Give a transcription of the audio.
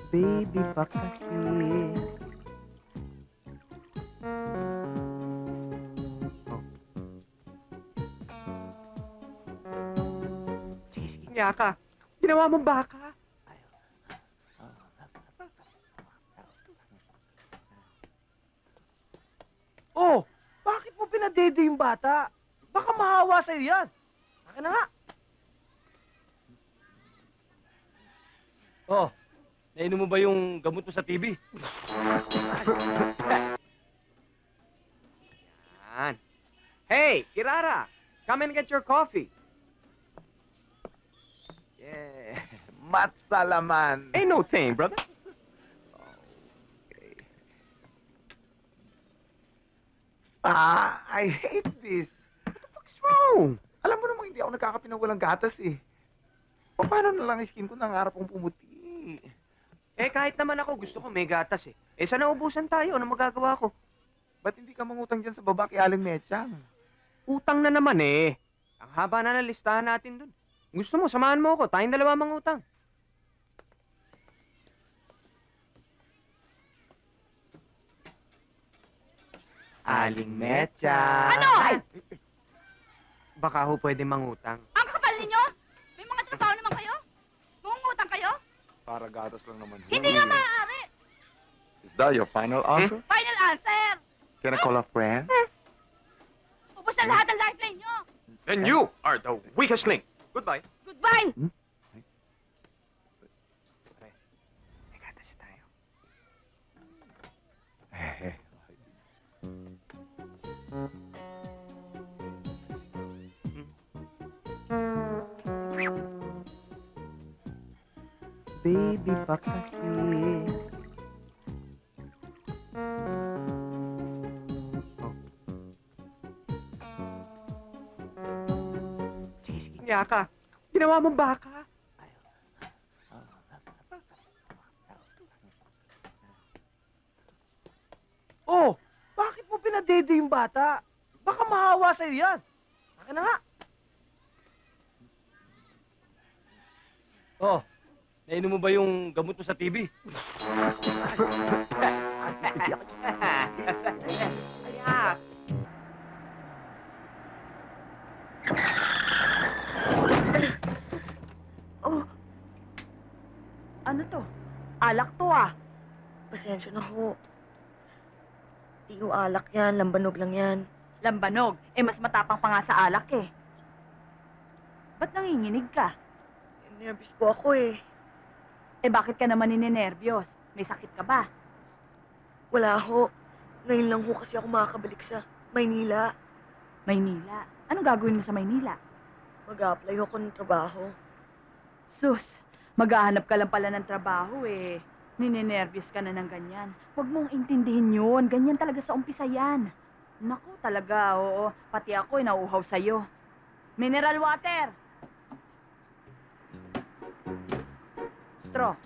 Baby pa kasi. Oh. Sige, niya ka. Ginawa mong baka. Oh, bakit mo pinadede yung bata? Baka mahawa sa'yo yan. Akin na nga. Oh, nainom mo ba yung gamot mo sa TV? Yan. Hey, Kirara, come and get your coffee. Yeah. Matsalaman. Ain't no thing, brother. Okay. I hate this. What the fuck's wrong? Alam mo namang hindi ako nagkakape ng walang gatas eh. Paano na lang skin ko nangarap kong pumuti? Eh, kahit naman ako, gusto ko may gatas eh. Eh, sana ubusan tayo. Ano magagawa ko? Ba't hindi ka mangutang dyan sa baba kay Aling Mechang? Utang na naman eh. Ang haba na ng listahan natin dun. Gusto mo, samahan mo ako. Tayong dalawa mangutang. Aling Mecha. Ano? Baka ho pwede mangutang. Ang kapal ninyo? May mga trabaho naman kayo? Mungutang kayo? Para gatas lang naman. Hindi nga maaari. Is that your final answer? Final answer. Can I call a friend? Ubus na lahat ng lifeline nyo. Then you are the weakest link. Goodbye. Goodbye. May gatas tayo. Baby pa kasi. Oh. Sige, niya ka. Ginawa mong baka. Oh, bakit mo pinadede yung bata? Baka mahawa sa'yo yan. Akin na nga. Oh, nainom mo ba yung gamot mo sa TV? Ayak. Oh. Ano to? Alak to ah. Pasensya na ho. Di ho alak yan, lambanog lang yan. Lambanog. Eh mas matapang pa nga sa alak eh. Ba't nanginginig ka? Nervous po ako eh. Eh bakit ka naman ninenervyos? May sakit ka ba? Wala ho. Ngayon lang ho kasi ako makakabalik sa Maynila. Maynila. Anong gagawin mo sa Maynila? Mag-a-apply ako ng trabaho. Sus, maghahanap ka lang pala ng trabaho eh. Ninenervyos ka na ng ganyan. Huwag mong intindihin yun. Ganyan talaga sa umpisa yan. Naku, talaga, oo. Pati ako, nauuhaw sa'yo. Mineral water! Straw.